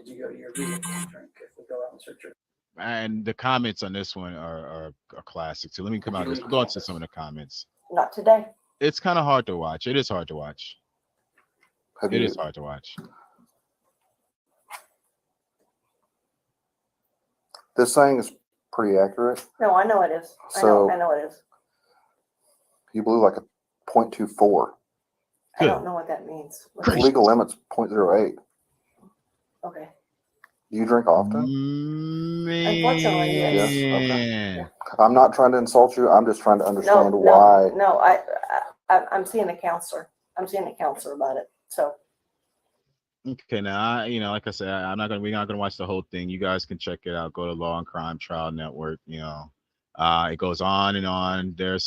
did you go to your vehicle and drink? If we go out and search your, And the comments on this one are classic. So let me come did out you of this. leave We'll go into campus? some of the comments. Not today. It's kind of hard to watch. It is hard to watch. Have It you? is hard to watch. This thing is pretty accurate. No, I know it is. So- I know it is. You blew like a .24. I don't know what that means. The legal limit's .08. Okay. Do you drink often? Unfortunately, yes. Man. I'm not trying to insult you. I'm just trying to No, understand why. no, I'm seeing a counselor. I'm seeing a counselor about it. So Okay, now like I said, we're not gonna watch the whole thing. You guys can check it out. Go to Law and Crime Trial Network. It goes on and on. There's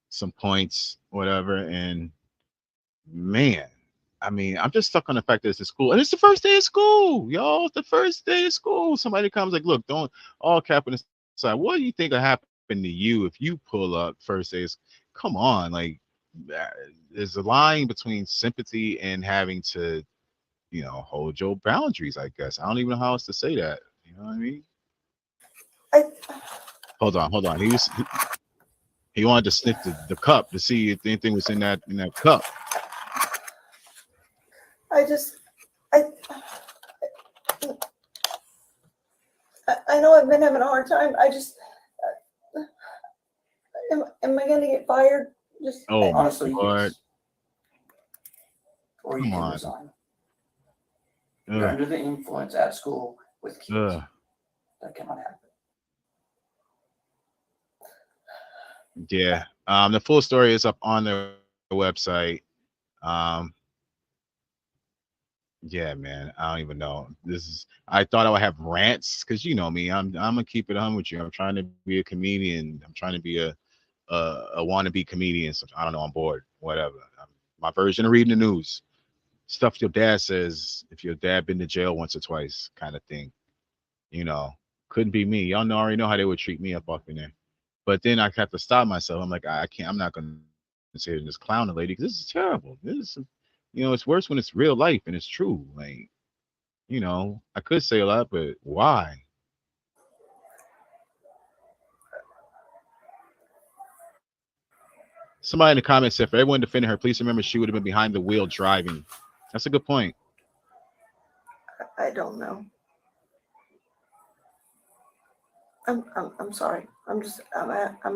some points, whatever, and man, I mean, I'm just stuck on the fact that it's a school, and it's the first day of school, y'all. It's the first day of school. Somebody comes like, look, don't all cap on the side. What do you think will happen to you if you pull up first day? Come on, like, there's a line between sympathy and having to, hold your boundaries. I guess I don't even know how else to say that. You know what I mean? Hold on. He wanted to sniff the cup to see if anything was in that cup. I know I've been having a hard time. Am I gonna get fired? Just Oh my honestly, Lord. yes. Or you Come can on. resign. You're under the influence at school with kids. Ugh. That cannot happen. Yeah. The full story is up on their website. Yeah, man. I don't even know. I thought I would have rants because you know me. I'm gonna keep it on with you. I'm trying to be a comedian. I'm trying to be a wannabe comedian. So I don't know. I'm bored. Whatever. My version of reading the news. Stuff your dad says if your dad been to jail once or twice, kind of thing. Couldn't be me. Y'all already know how they would treat me up in there. But then I have to stop myself. I'm like, I can't. I'm not gonna sit here and just clown the lady because this is terrible. It's worse when it's real life and it's true. Like, I could say a lot, but why? Somebody in the comments said, for everyone defending her, please remember she would have been behind the wheel driving. That's a good point. I don't know. I'm sorry. I'm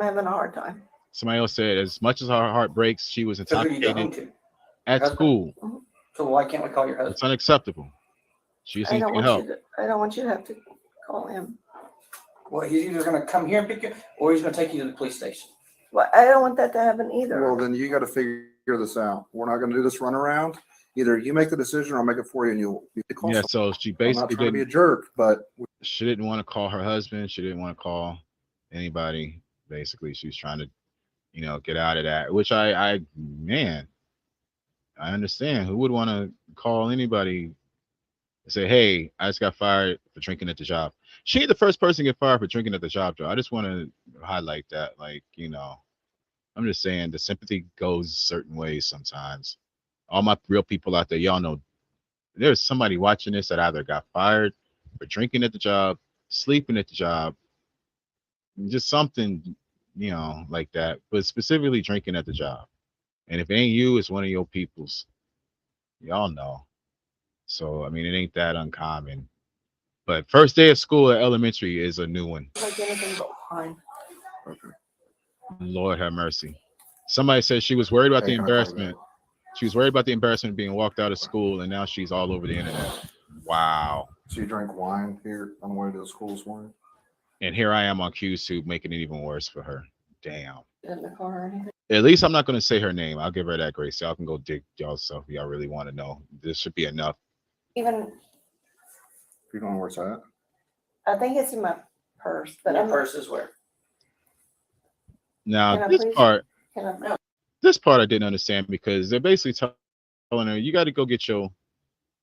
having a hard time. Somebody else said, as much as her heart breaks, she was So who do you go home intoxicated to? at school. So why can't we call your It's husband? unacceptable. She just I needs don't to get want help. I don't want you to have to call him. Well, he's either going to come here and pick you, or he's going to take you to the police station. Well, I don't want that to happen either. Well, then you got to figure this out. We're not going to do this runaround. Either you make the decision or I'll make it for you and you call Yeah, someone. so she I'm not basically trying to be a didn't. jerk, but She didn't want to call her husband. She didn't want to call anybody. Basically, she was trying to, get out of that. Which man, I understand. Who would want to call anybody and say, "Hey, I just got fired for drinking at the job"? She ain't the first person to get fired for drinking at the job, though. I just want to highlight that. Like, I'm just saying the sympathy goes certain ways sometimes. All my real people out there, y'all know there's somebody watching this that either got fired for drinking at the job, sleeping at the job, just something, like that, but specifically drinking at the job. And if it ain't you, it's one of your peoples. Y'all know. So, I mean, it ain't that uncommon. But first day of school at elementary is a new one. Like anything but fine. Lord have mercy. Somebody said she was worried about the Hey, can I call you embarrassment. She was worried about the embarrassment of being walked out of school, and now she's all over the internet. Wow. so you drink wine here on the way to the school this morning? And here I am on QSoup making it even worse for her. Damn. In the car or anything. At least I'm not going to say her name. I'll give her that grace. Y'all can go dig y'all stuff if y'all really want to know. This should be enough. Even You don't know where it's at? I think it's in my purse, but Your I'm purse is where? Now, Can I this please- part, Can I, this part I didn't understand because they're basically telling her, you got to go get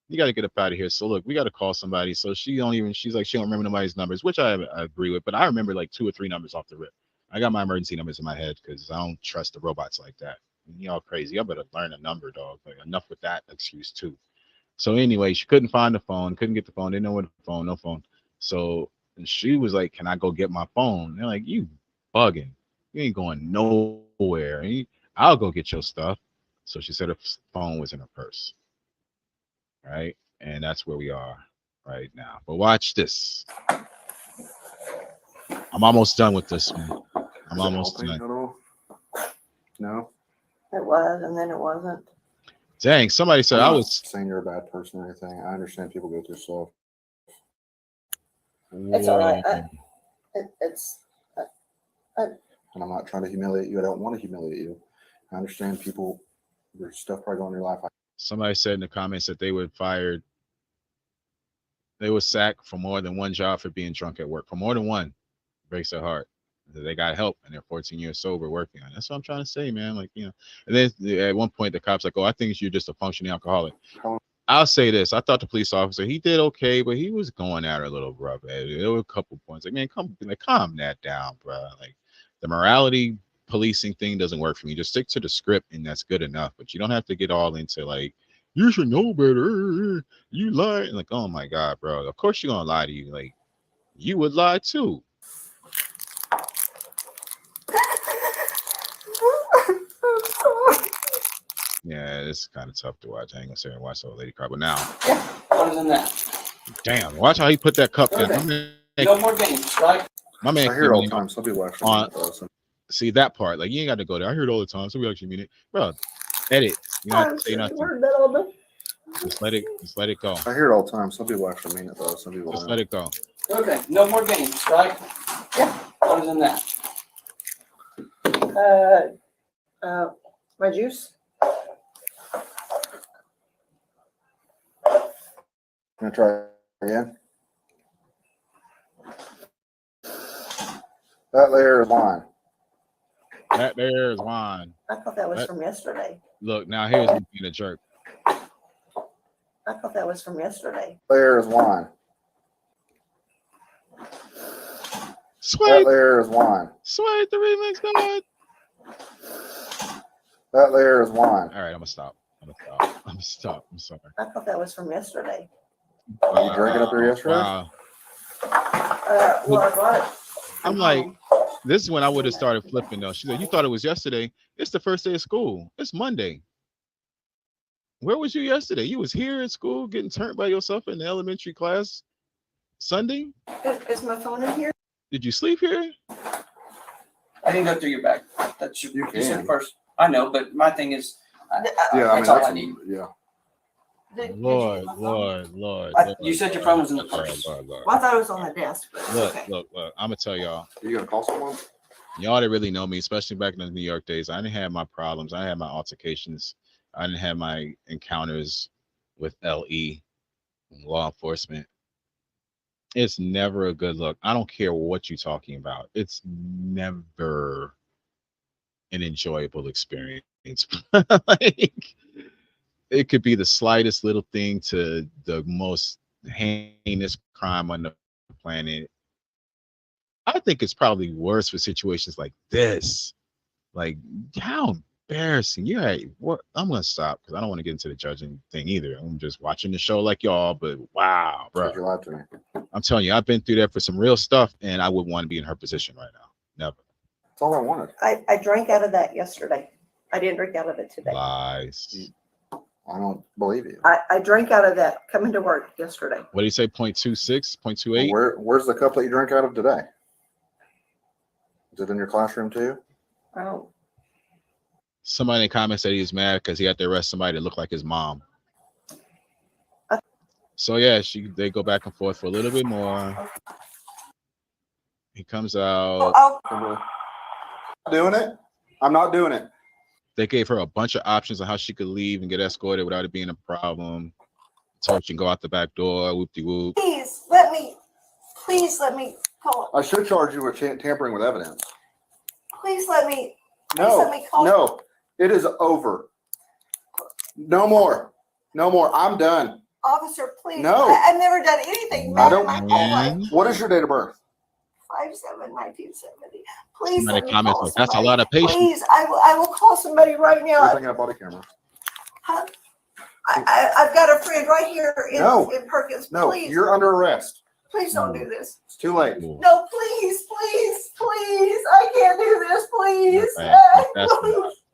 you got to get up out of here. So look, we got to call somebody. So she's like, she don't remember nobody's numbers, which I agree with, but I remember like 2 or 3 numbers off the rip. I got my emergency numbers in my head because I don't trust the robots like that. Y'all crazy. Y'all better learn a number, dog. Like, enough with that excuse too. So anyway, she couldn't find the phone, couldn't get the phone, didn't know where the phone, no phone. So she was like, "Can I go get my phone?" And they're like, "You bugging? You ain't going nowhere. I'll go get your stuff." So she said her phone was in her purse, right? And that's where we are right now. But watch this. I'm almost done with this one. I'm Is it almost helping done. at all? No. It was, and then it wasn't. Dang, somebody said I'm I not was. saying you're a bad person or anything. I understand people go through stuff. It's all right. Whoa. It's And I'm not trying to humiliate you. I don't want to humiliate you. I understand people, there's stuff probably going on in your life. Somebody said in the comments that they were fired. They were sacked for more than one job for being drunk at work. For more than one, breaks their heart. They got help and they're 14 years sober working on it. That's what I'm trying to say, man. Like, you know, and then at one point the cop's like, "Oh, I think you're just a functioning alcoholic." I'll say this. I thought the police officer, he did okay, but he was going at her a little rough. There were a couple points. Like, man, calm that down, bro. Like, the morality policing thing doesn't work for me. Just stick to the script and that's good enough. But you don't have to get all into like, you should know better. You lie. Like, oh my God, bro. Of course you're gonna lie to you. Like, you would lie too. Yeah, it's kind of tough to watch. I ain't gonna sit here and watch the old lady cry. But now, Other than that, damn, watch how he put that cup down. okay. No more games, right? My man, I hear it all the time. Some people actually mean it, though, so. See that part, like you ain't got to go there. I hear it all the time. Some people actually mean it, bro. Edit. You don't have to say nothing. heard that all the Just let it go. I hear it all the time. Some people actually mean it, though. Some people Just don't. let it go. Okay, no more games, right? Yeah. Other than that, my juice. Gonna try again. That there is wine. That there is wine. I thought that was That- from yesterday. Look, now here's me being a jerk. I thought that was from yesterday. There is wine. That Sweet, there is wine. sweet, the remix, God. That there is wine. All right, I'm gonna stop. I'm sorry. I thought that was from yesterday. You drank it up there yesterday? Wow. Well, I brought it. I'm like, this is when I would have started flipping though. She said, "You thought it was yesterday. It's the first day of school. It's Monday. Where was you yesterday? You was here at school getting turned by yourself in the elementary class Sunday? Is my phone in here? Did you sleep here?" I didn't go through your bag. That's You you said can. first. I know, but my thing is, Yeah, I mean, That's all I need. yeah. Did you Lord, get my phone? Lord. You said your phone was in the purse. Lord. Well, I thought it was on the desk, but it's okay. Look. I'm gonna tell y'all. Are you gonna call someone? Y'all that really know me, especially back in the New York days, I didn't have my problems. I had my altercations. I didn't have my encounters with LE, law enforcement. It's never a good look. I don't care what you're talking about. It's never an enjoyable experience. Like, it could be the slightest little thing to the most heinous crime on the planet. I think it's probably worse for situations like this. Like, how embarrassing. Yeah, what I'm gonna stop because I don't want to get into the judging thing either. I'm just watching the show like y'all, but wow, bro. You lied to me. I'm telling you, I've been through that for some real stuff, and I wouldn't want to be in her position right now. Never. That's all I wanted. I drank out of that yesterday. I didn't drink out of it today. Lies. I don't believe you. I drank out of that coming to work yesterday. What do you say? 0.26, 0.28? Where's the cup that you drank out of today? Is it in your classroom too? Oh, Somebody in the comments said he was mad because he had to arrest somebody that looked like his mom. So yeah, they go back and forth for a little bit more. He comes out. oh, Doing it? I'm not doing it. They gave her a bunch of options on how she could leave and get escorted without it being a problem. Told she can go out the back door, whoop-de-whoop. please let me call. I should charge you with tampering with evidence. Please let me. No, let me call. no, it is over. No more. I'm done. Officer, please. No. I've never done anything. I don't- bad in my whole life. What is your date of birth? 5/7/1970. Please Somebody let me comments call like, that's a somebody. lot of patience. Please, I will call somebody right You're now. thinking of body camera. Huh? I've got a friend right here in Perkins. No, Please, you're under arrest. please don't do this. It's too late. No, please, please, please. I can't do this, please. Right.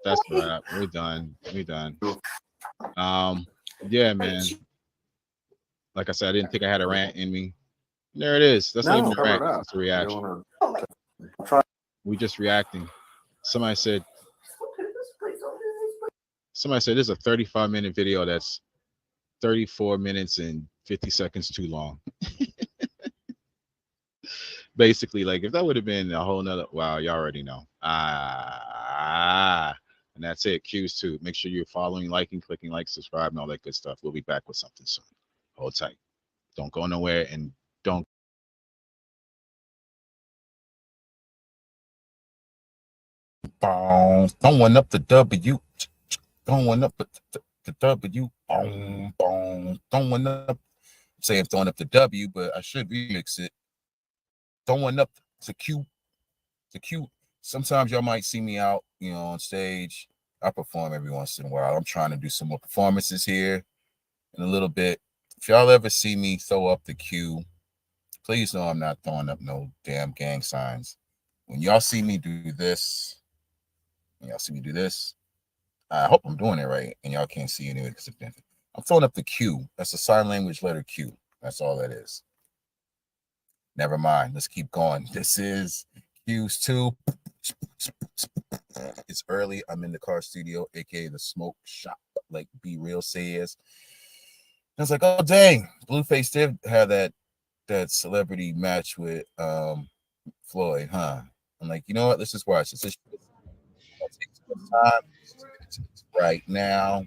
That's right. We're done. Yeah, man. Like I said, I didn't think I had a rant in me. There it is. That's not even a rant. It's a reaction. We just reacting. Somebody said this is a 35-minute video that's 34 minutes and 50 seconds too long. Basically, like if that would have been a whole nother, wow, you already know. And that's it. Cues too. Make sure you're following, liking, clicking like, subscribe, and all that good stuff. We'll be back with something soon. Hold tight. Don't go nowhere, and don't. Throwing up the W. Throwing up the W. Boom, boom. Throwing up. Saying throwing up the W, but I should remix it. Throwing up the Q. The Q. Sometimes y'all might see me out, on stage. I perform every once in a while. I'm trying to do some more performances here in a little bit. If y'all ever see me throw up the Q, please know I'm not throwing up no damn gang signs. When y'all see me do this, I hope I'm doing it right, and y'all can't see anyway because I'm throwing up the Q. That's a sign language letter Q. That's all that is. Never mind. Let's keep going. This is Q's 2. It's early. I'm in the car studio, aka the smoke shop, like Be Real says. I was like, oh dang, Blueface did have that celebrity match with Floyd, huh? I'm like, you know what? Let's just watch this. I'll take some time right now.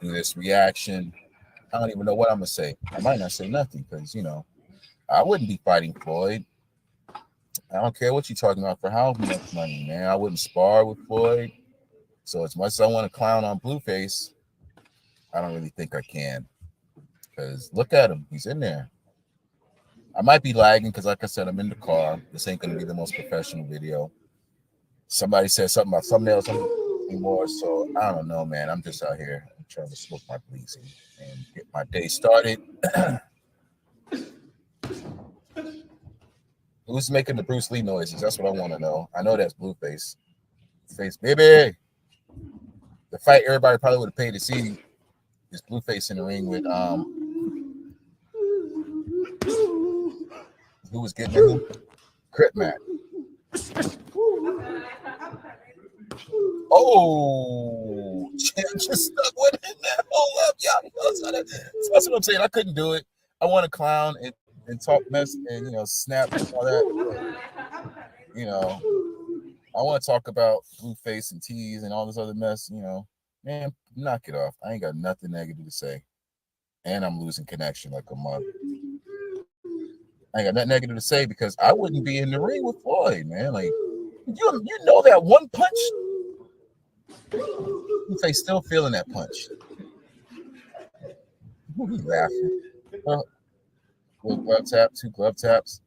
Do this reaction. I don't even know what I'm gonna say. I might not say nothing because I wouldn't be fighting Floyd. I don't care what you're talking about for how much money, man. I wouldn't spar with Floyd. So as much as I want to clown on Blueface, I don't really think I can. Because look at him. He's in there. I might be lagging because, like I said, I'm in the car. This ain't going to be the most professional video. Somebody said something about thumbnails anymore. So I don't know, man. I'm just out here trying to smoke my bleezy and get my day started. Who's making the Bruce Lee noises? That's what I want to know. I know that's Blueface. Face, baby. The fight everybody probably would have paid to see is Blueface in the ring with who was getting him? Crip Matt. Oh, Champ just stuck with it. Hold up, y'all. That's what I'm saying. I couldn't do it. I want to clown and talk mess and snap and all that. I want to talk about Blueface and tease and all this other mess. Man, knock it off. I ain't got nothing negative to say, and I'm losing connection like a mother. I ain't got nothing negative to say because I wouldn't be in the ring with Floyd, man. Like you know that one punch. Blueface still feeling that punch. Who he laughing? Glove tap, 2 glove taps.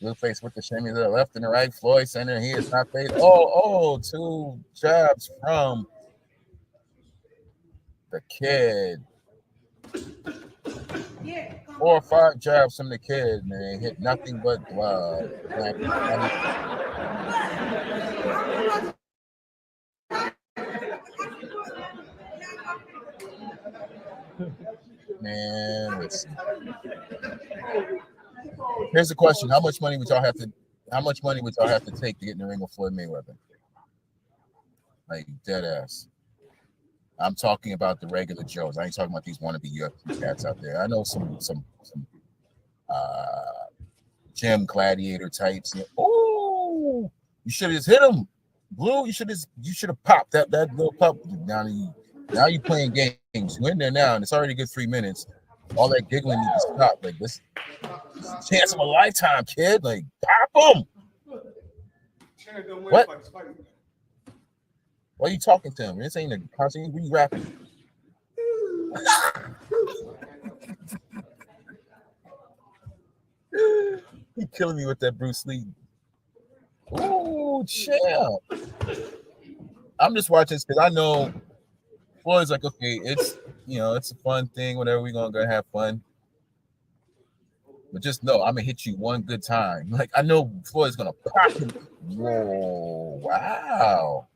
Blueface with the shimmy to the left and the right. Floyd center. He is not faded. 2 jabs from the kid. 4 or 5 jabs from the kid, man. Hit nothing but glove. Man, listen. Here's the question: How much money would y'all have to take to get in the ring with Floyd Mayweather? Like dead ass. I'm talking about the regular Joes. I ain't talking about these wannabe UFC cats out there. I know some gym gladiator types. Oh, you should have just hit him, Blue. You should have popped that little pup. Now you playing games. You in there now, and it's already a good 3 minutes. All that giggling needs to stop. Like this chance of a lifetime, kid. Like pop him. What? Why are you talking to him? This ain't a concert. We rapping. He killing me with that Bruce Lee. Oh, champ. I'm just watching this because I know Floyd's like, okay, you know, it's a fun thing. Whatever, we're gonna go have fun. But just know, I'm gonna hit you one good time. Like I know Floyd's gonna pop him. Whoa! Wow.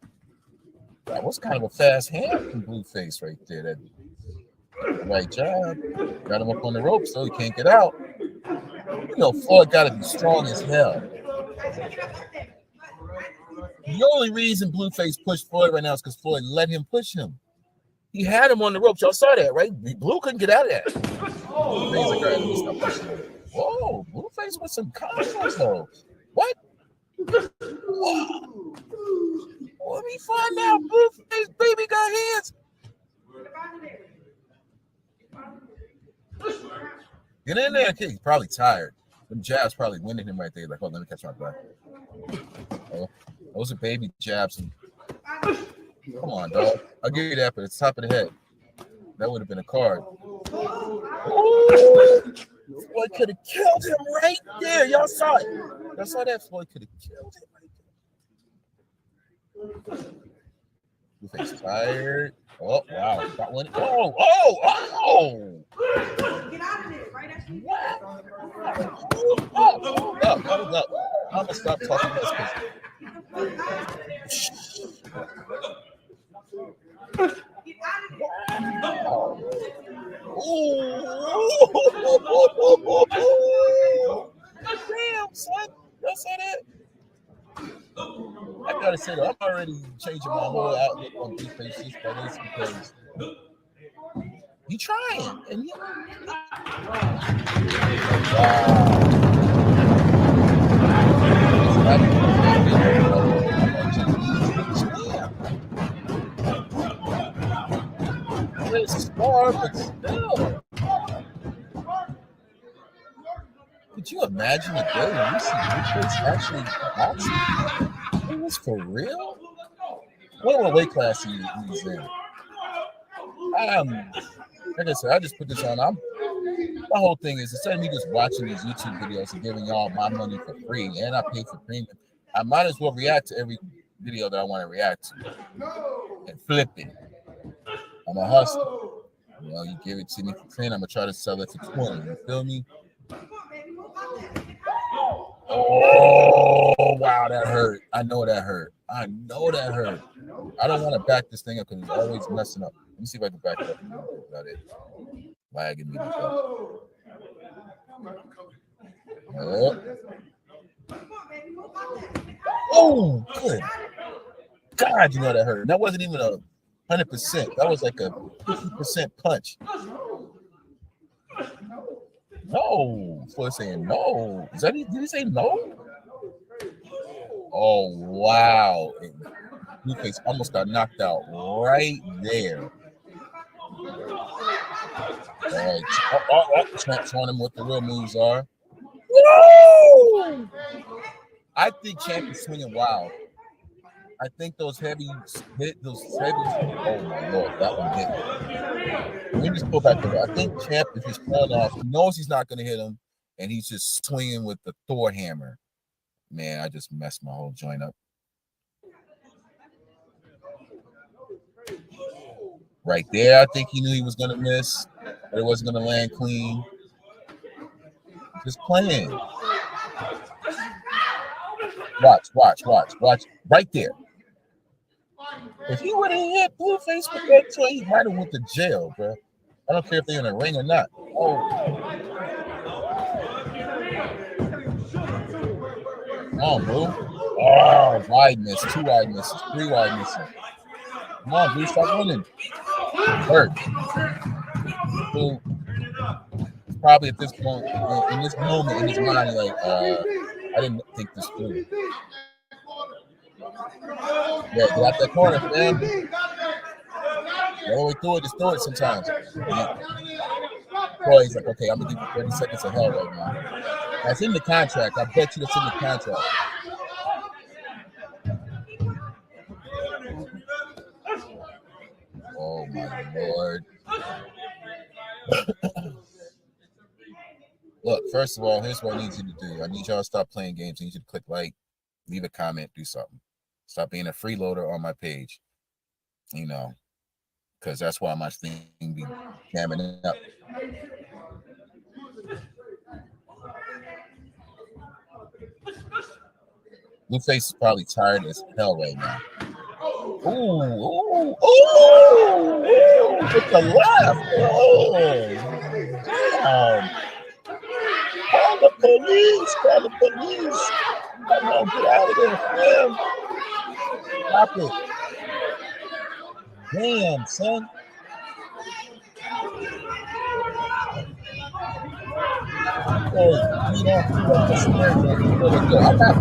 That was kind of a fast hand from Blueface right there. That right job. Got him up on the rope so he can't get out. You know, Floyd got to be strong as hell. The only reason Blueface pushed Floyd right now is because Floyd let him push him. He had him on the ropes. Y'all saw that, right? Blue couldn't get out of that. Blueface like, all right, let me stop pushing him. Whoa, Blueface with some combos though. What? Whoa. Let me find out. Blueface baby got hands. Get in there, kid. He's probably tired. Them jabs probably winning him right there. Like, oh, let me catch my breath. Oh, those are baby jabs. Come on, dog. I'll give you that, but it's top of the head. That would have been a card. Floyd could have killed him right there. Y'all saw it. Y'all saw that? Floyd could have killed him right there. Blueface tired. Oh, wow. Got one. Oh. Get out of there, right after you. Hold up. I'm going to stop talking this because. Wow. Damn, son. Y'all saw that? I gotta say though, I'm already changing my whole outlook on Blueface just by this because he trying and he. It's far, but still. Could you imagine a day when we see Blueface actually boxing? It was for real? What weight class he's in? Like I said, I just put this on. My whole thing is instead of me just watching these YouTube videos and giving y'all my money for free, and I pay for premium, I might as well react to every video that I want to react to and flip it. I'm a hustler. You know, you give it to me for 10, I'm gonna try to sell it for 20. You feel me? Oh wow, that hurt. I know that hurt. I don't want to back this thing up because it's always messing up. Let me see if I can back it up. Got it. Lagging me. Oh, good. God, you know that hurt. That wasn't even 100%. That was like a 50% punch. No. Floyd saying no. Did he say no? Oh, wow. Blueface almost got knocked out right there. All right. Champ showing him what the real moves are. Woo! I think Champ is swinging wild. I think those heavy. Oh my Lord, that one hit. Let me just pull back over. I think Champ is just falling off. He knows he's not going to hit him, and he's just swinging with the Thor hammer. Man, I just messed my whole joint up. Right there, I think he knew he was going to miss, but it wasn't going to land clean. Just playing. Watch. Right there. If he would have hit Blueface with that toy, he might have went to jail, bro. I don't care if they're in a ring or not. Oh. Come on, bro. Oh, wide miss. 2 wide misses. 3 wide misses. Come on, Blue, stop winning. Hurt. So, probably at this point, in this moment, in his mind, like, I didn't think this through. Yeah, get out that corner, man. All the way through it, just throw it sometimes. Boy, he's like, okay, I'm gonna give you 30 seconds of hell right now. That's in the contract. I bet you that's in the contract. Oh my Lord. Look, first of all, here's what I need you to do. I need y'all to stop playing games. I need you to click like, leave a comment, do something. Stop being a freeloader on my page. You know, because that's why my thing be jamming up. Blueface is probably tired as hell right now. Ooh, with the left. Oh, damn. Call the police. Call the police. Come on, get out of there, fam. Stop it. Damn, son. Hey, you don't feel like a scenario. You feel like, yo, I'm not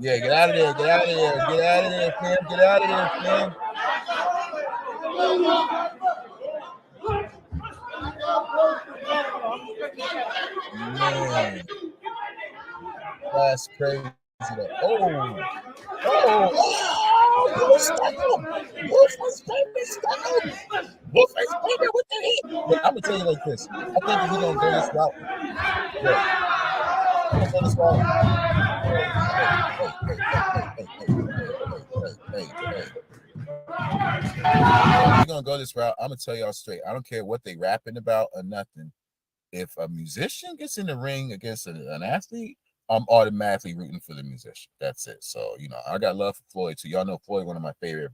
yeah, get out of there, get out of there, get out of there, fam, get out of there, fam. Man, that's crazy. You stuck him. Wolf's baby stuck him. Wolf's baby with the hit. Look, I'm gonna tell you like this. I think if we're gonna go this route, look, I'm gonna go this route. Hey. If we're gonna go this route, I'm gonna tell y'all straight. I don't care what they rapping about or nothing. If a musician gets in the ring against an athlete, I'm automatically rooting for the musician. That's it. So, I got love for Floyd too. Y'all know Floyd, one of my favorite,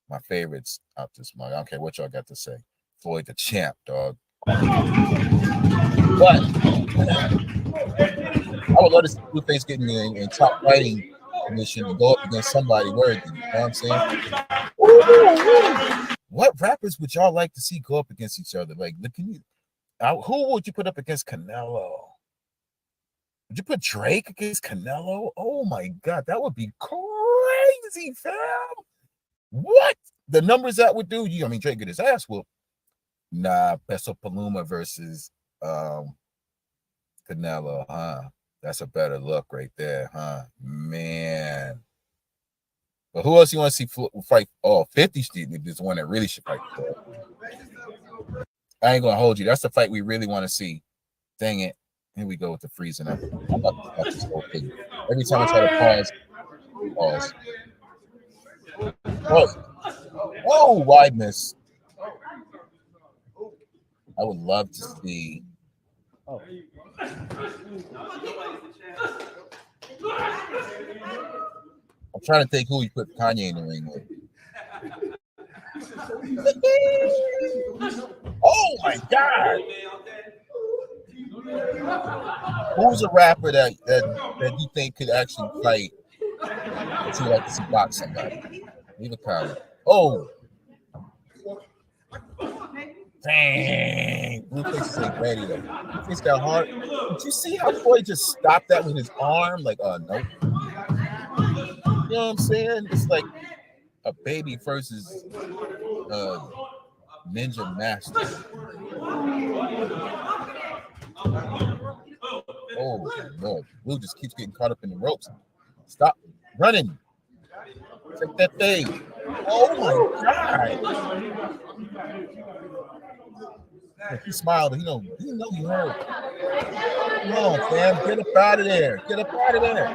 my favorites out this month. I don't care what y'all got to say. Floyd the champ, dog. But I would love to see Blueface getting in top fighting position to go up against somebody worthy. You know what I'm saying? What rappers would y'all like to see go up against each other? Like, who would you put up against Canelo? Would you put Drake against Canelo? Oh my God, that would be crazy, fam. What? The numbers that would do? Drake get his ass whooped. Nah, Peso Paloma versus Canelo, huh? That's a better look right there, huh? Man. But who else you want to see fight? Oh, 50 Street is the one that really should fight. I ain't gonna hold you. That's the fight we really want to see. Dang it. Here we go with the freezing up. I'm about to fuck this whole thing. Every time I try to pause. Oh, wide miss. I would love to see. Oh. I'm trying to think who you put Kanye in the ring with. Oh my God! Who's a rapper that you think could actually fight? That you like to see box somebody? Leave a comment. Oh, dang! Blueface ain't ready though. Blueface got hard. Did you see how Floyd just stopped that with his arm? Like, nope. You know what I'm saying? It's like a baby versus ninja master. Oh Lord, Blue just keeps getting caught up in the ropes. Stop running. Take that thing. Oh my God. He smiled. He know he heard. Come on, fam. Get up out of there. Get up out of there.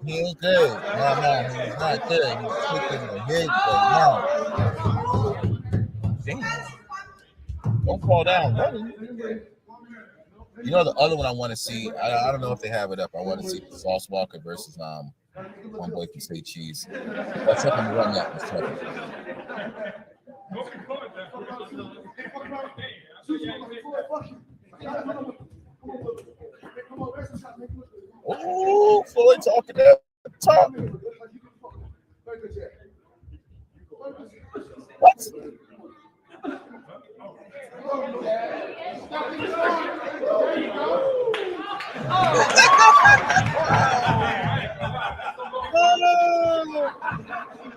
He ain't good. No, he's not good. He's kicking the head right now. Damn. Don't fall down running. The other one I want to see, I don't know if they have it up. I want to see Sauce Walker versus one boy can say cheese. Let's have him run that. Let's check Oh, Floyd talking that talk. What?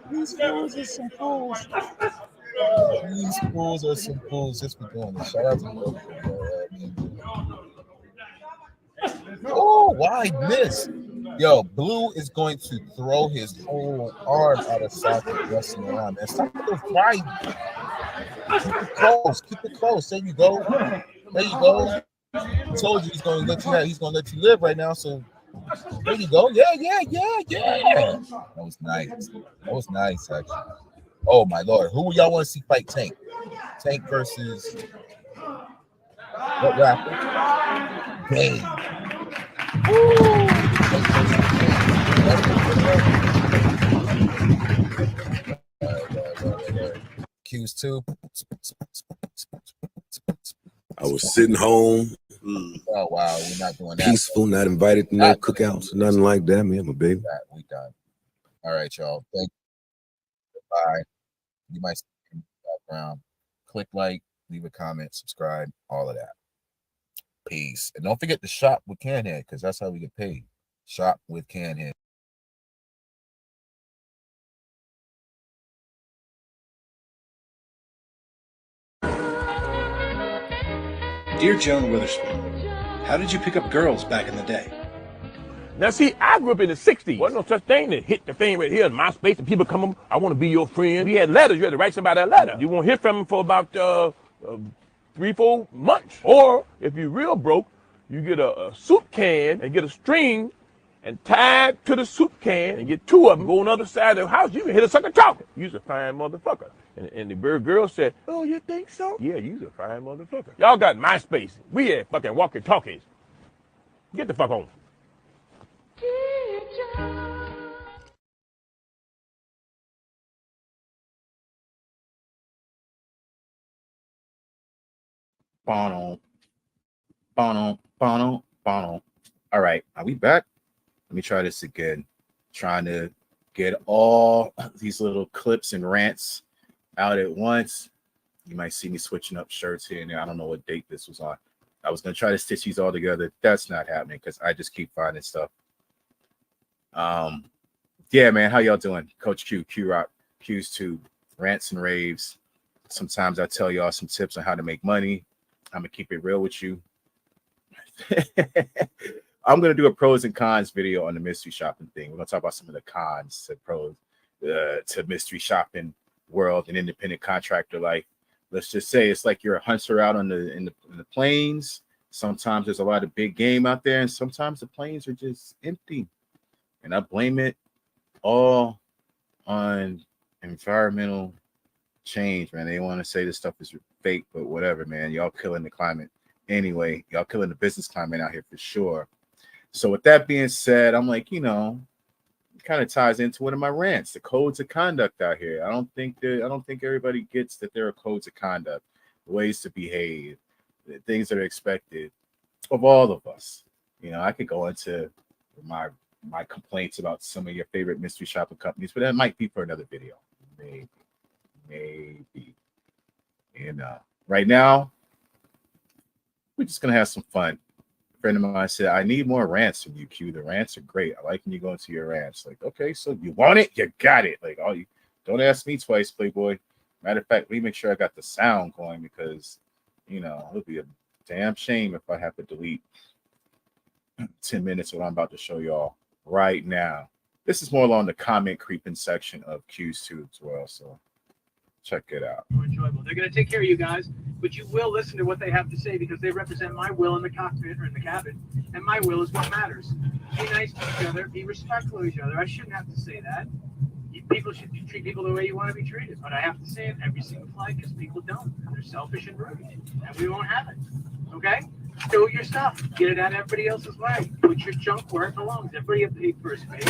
These fools are some fools. These fools are some fools. Just for doing this. Shout out to you. Oh, wide miss. Yo, Blue is going to throw his whole arm at a socket wrestling around, man. Stop with those crying. Keep it close. Keep it close. There you go. There you go. I told you he's going to let you have, he's going to let you live right now. So there you go. Yeah. That was nice. That was nice, actually. Oh my Lord. Who y'all want to see fight Tank? Tank versus what rapper? Bane. Q's 2. I was sitting home, Oh wow, we're not doing that. peaceful, not invited to no cookouts, nothing like that. Me and my baby. We done. All right, y'all. Thank you. Bye. You might see in the background. Click like, leave a comment, subscribe, all of that. Peace. And don't forget to shop with Canhead, because that's how we get paid. Shop with Canhead. Dear Joan Witherspoon, how did you pick up girls back in the day? Now, see, I grew up in the 60s. Wasn't no such thing that hit the thing right here in MySpace and people come up, I want to be your friend. We had letters. You had to write somebody a letter. You won't hear from them for about 3-4 months. Or if you're real broke, you get a soup can and get a string and tie it to the soup can and get 2 of them. Go on the other side of the house. You can hit a sucker talking. You's a fine motherfucker. And the bird girl said, oh, you think so? Yeah, you's a fine motherfucker. Y'all got MySpace. We had fucking walkie-talkies. Get the fuck on. Bono. All right, are we back? Let me try this again. Trying to get all these little clips and rants out at once. You might see me switching up shirts here and there. I don't know what date this was on. I was gonna try to stitch these all together. That's not happening because I just keep finding stuff. Yeah, man, how y'all doing? Coach Q Rock, Q's 2, rants and raves. Sometimes I tell y'all some tips on how to make money. I'm gonna keep it real with you. I'm gonna do a pros and cons video on the mystery shopping thing. We're gonna talk about some of the cons to pros to mystery shopping world and independent contractor life. Let's just say it's like you're a hunter out on in the plains. Sometimes there's a lot of big game out there, and sometimes the plains are just empty. And I blame it all on environmental change, man. They want to say this stuff is fake, but whatever, man. Y'all killing the climate anyway. Y'all killing the business climate out here for sure. So with that being said, I'm like, it kind of ties into one of my rants, the codes of conduct out here. I don't think everybody gets that there are codes of conduct, ways to behave, things that are expected of all of us. I could go into my complaints about some of your favorite mystery shopping companies, but that might be for another video. Maybe. Right now, we're just gonna have some fun. A friend of mine said, I need more rants from you, Q. The rants are great. I like when you go into your rants. Like, okay, so you want it, you got it. Like, don't ask me twice, Playboy. Matter of fact, let me make sure I got the sound going because it'll be a damn shame if I have to delete 10 minutes of what I'm about to show y'all right now. This is more along the comment creeping section of Q's 2 as well. So check it out. More enjoyable. They're going to take care of you guys, but you will listen to what they have to say because they represent my will in the cockpit or in the cabin, and my will is what matters. Be nice to each other. Be respectful of each other. I shouldn't have to say that. People should treat people the way you want to be treated, but I have to say it every single flight because people don't. They're selfish and rude, and we won't have it. Okay? Do your stuff. Get it out everybody else's way. Put your junk where it belongs. Everybody have paid for a space.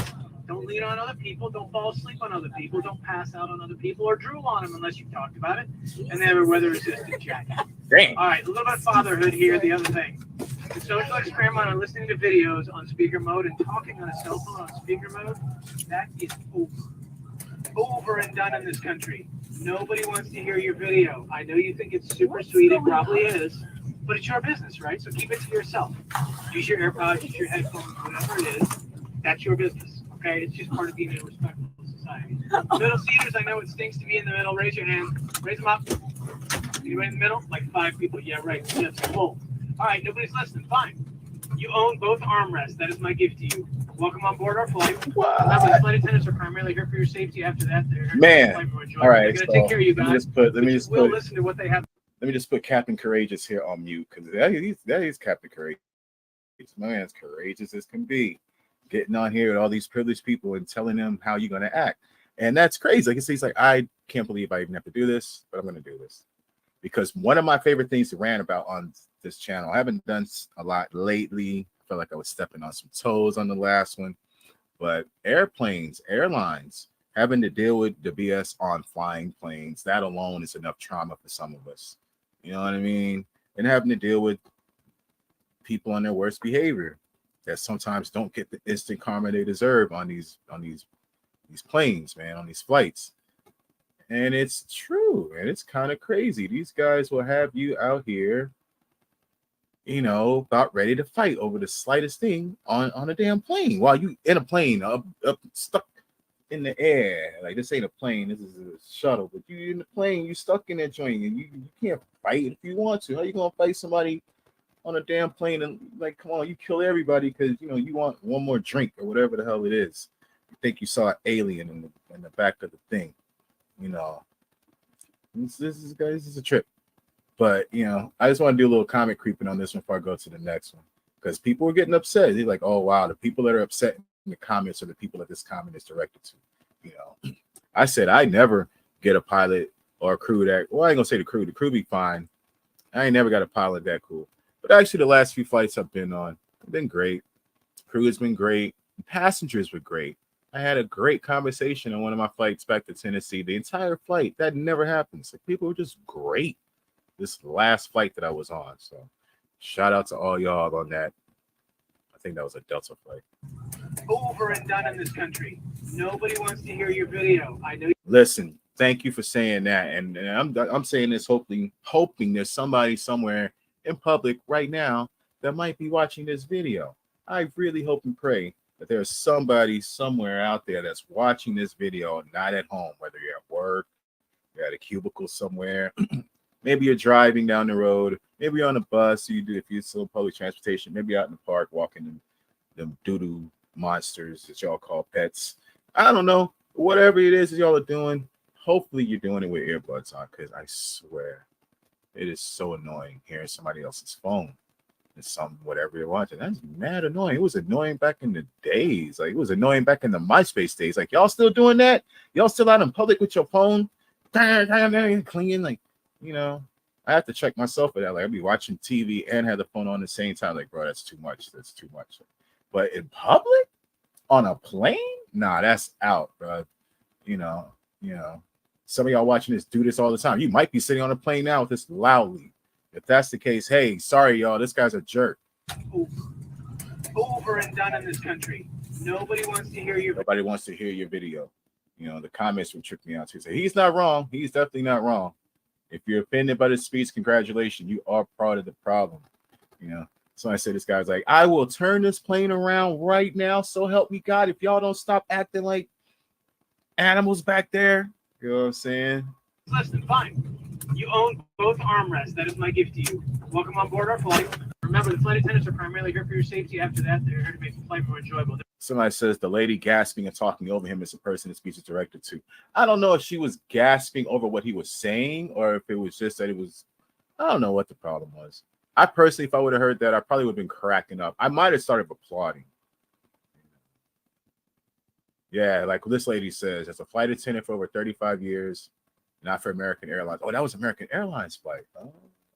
Don't lean on other people. Don't fall asleep on other people. Don't pass out on other people or drool on them unless you've talked about it. And they have a weather-resistant jacket. Dang. All right, a little bit of fatherhood here. The other thing. The social experiment on listening to videos on speaker mode and talking on a cell phone on speaker mode, that is over. Over and done in this country. Nobody wants to hear your video. I know you think it's super sweet. It probably is. But it's your business, right? So keep it to yourself. Use your AirPods, use your headphones, whatever it is. That's your business. Okay? It's just part of being in a respectful society. Middle seaters, I know it stinks to be in the middle. Raise your hand. Raise them up. Anybody in the middle? Like 5 people. Yeah, right. That's full. All right, nobody's listening. Fine. You own both armrests. That is my gift to you. Welcome on board our flight. What? Remember, the flight attendants are primarily here for your safety. After that, they're here to Man. make the flight more enjoyable. All right, They're so going to take care of you let me guys. just put We'll listen to what they have. let me just put Captain Courageous here on mute because that is Captain Courageous. My man's courageous as can be, getting on here with all these privileged people and telling them how you're gonna act, and that's crazy. Like he's like, I can't believe I even have to do this, but I'm gonna do this because one of my favorite things to rant about on this channel. I haven't done a lot lately. I felt like I was stepping on some toes on the last one, but airlines having to deal with the BS on flying planes, that alone is enough trauma for some of us. You know what I mean? And having to deal with people on their worst behavior that sometimes don't get the instant karma they deserve on these planes, man, on these flights. And it's true, and it's kind of crazy. These guys will have you out here, you know, about ready to fight over the slightest thing on a damn plane while you in a plane up stuck in the air. Like, this ain't a plane, this is a shuttle, but you in the plane, you stuck in that joint, and you can't fight if you want to. How you gonna fight somebody on a damn plane? And like, come on, you kill everybody because you know you want one more drink or whatever the hell it is. You think you saw an alien in the back of the thing, you know. This is a trip. But you know, I just want to do a little comment creeping on this one before I go to the next one, because people are getting upset. They're like, oh wow, the people that are upset in the comments are the people that this comment is directed to. You know, I said I never get a pilot or a crew that, well, I ain't gonna say the crew be fine. I ain't never got a pilot that cool. But actually, the last few flights I've been on have been great. Crew has been great. Passengers were great. I had a great conversation on one of my flights back to Tennessee. The entire flight, that never happens. Like, people were just great this last flight that I was on. So shout out to all y'all on that. I think that was a Delta flight. Over and done in this country. Nobody wants to hear your video. I know. Listen, thank you for saying that. And I'm saying this hoping there's somebody somewhere in public right now that might be watching this video. I really hope and pray that there's somebody somewhere out there that's watching this video, not at home, whether you're at work, you're at a cubicle somewhere, maybe you're driving down the road, maybe you're on a bus, if you're still public transportation, maybe out in the park walking them doo-doo monsters that y'all call pets. I don't know. Whatever it is that y'all are doing, hopefully you're doing it with earbuds on, because I swear it is so annoying hearing somebody else's phone and whatever you're watching. That's mad annoying. It was annoying back in the days. Like, it was annoying back in the MySpace days. Like, y'all still doing that? Y'all still out in public with your phone? Clinging, like, you know, I have to check myself for that. Like, I'd be watching TV and have the phone on the same time. Like, bro, that's too much. That's too much. But in public? On a plane? Nah, that's out, bro. You know, some of y'all watching this do this all the time. You might be sitting on a plane now with this loudly. If that's the case, hey, sorry, y'all, this guy's a jerk. Over and done in this country. Nobody wants to hear your video. You know, the comments would trick me out too. Say, he's not wrong. He's definitely not wrong. If you're offended by the speech, congratulations. You are part of the problem. You know, so I said, this guy's like, I will turn this plane around right now. So help me God. If y'all don't stop acting like animals back there. You know what I'm saying? Less than fine. You own both armrests. That is my gift to you. Welcome on board our flight. Remember, the flight attendants are primarily here for your safety. After that, they're here to make the flight more enjoyable. Somebody says the lady gasping and talking over him is the person the speech is directed to. I don't know if she was gasping over what he was saying or if it was just that it was, I don't know what the problem was. I personally, if I would have heard that, I probably would have been cracking up. I might have started applauding. Yeah, like this lady says, as a flight attendant for over 35 years, not for American Airlines. Oh, that was American Airlines flight.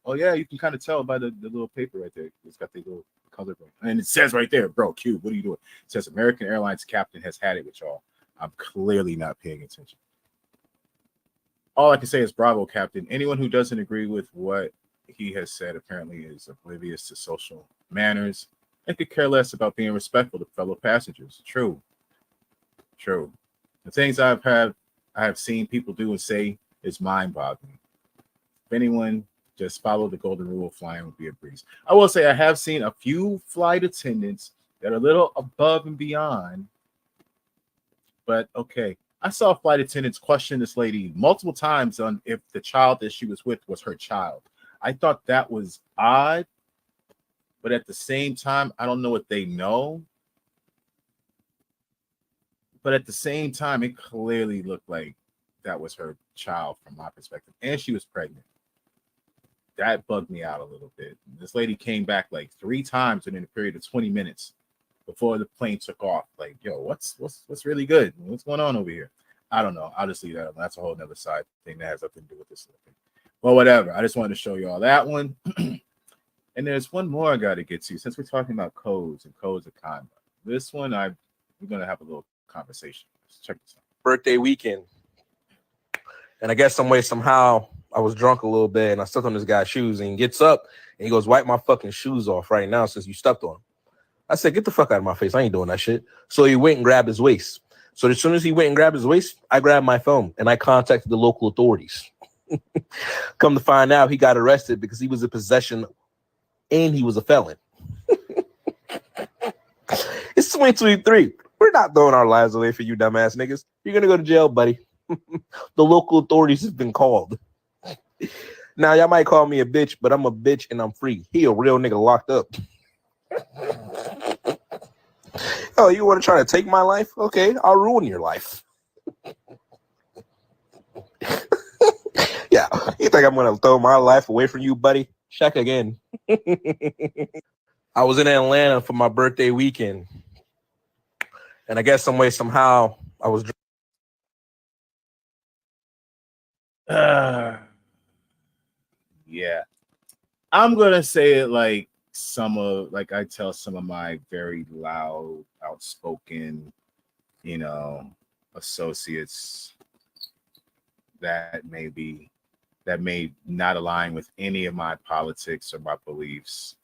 Oh yeah, you can kind of tell by the little paper right there. It's got the little color. And it says right there, bro, Cube, what are you doing? It says American Airlines captain has had it with y'all. I'm clearly not paying attention. All I can say is bravo, Captain. Anyone who doesn't agree with what he has said apparently is oblivious to social manners and could care less about being respectful to fellow passengers. True. The things I have seen people do and say is mind-boggling. If anyone just follow the golden rule, flying would be a breeze. I will say I have seen a few flight attendants that are a little above and beyond. But okay, I saw flight attendants question this lady multiple times on if the child that she was with was her child. I thought that was odd, but at the same time, I don't know what they know. But at the same time, it clearly looked like that was her child from my perspective, and she was pregnant. That bugged me out a little bit. This lady came back like 3 times within a period of 20 minutes before the plane took off. Like, yo, what's really good? What's going on over here? I don't know. I'll just leave that alone. That's a whole nother side thing that has nothing to do with this thing. Well, whatever. I just wanted to show you all that one. And there's one more I got to get to since we're talking about codes and codes of conduct. This one, we're gonna have a little conversation. Let's check this out. Birthday weekend, and I guess some way somehow I was drunk a little bit, and I stepped on this guy's shoes, and he gets up and he goes, "Wipe my fucking shoes off right now since you stepped on them." I said, "Get the fuck out of my face! I ain't doing that shit." So he went and grabbed his waist. So as soon as he went and grabbed his waist, I grabbed my phone and I contacted the local authorities. Come to find out, he got arrested because he was in possession and he was a felon. It's 2023. We're not throwing our lives away for you dumbass niggas. You're going to go to jail, buddy. The local authorities have been called. Now, y'all might call me a bitch, but I'm a bitch and I'm free. He a real nigga locked up. Oh, you want to try to take my life? Okay, I'll ruin your life. Yeah, you think I'm going to throw my life away from you, buddy? Check again. I was in Atlanta for my birthday weekend. And I guess some way, somehow, I was... Yeah. I'm going to say it like I tell some of my very loud, outspoken, associates that may not align with any of my politics or my beliefs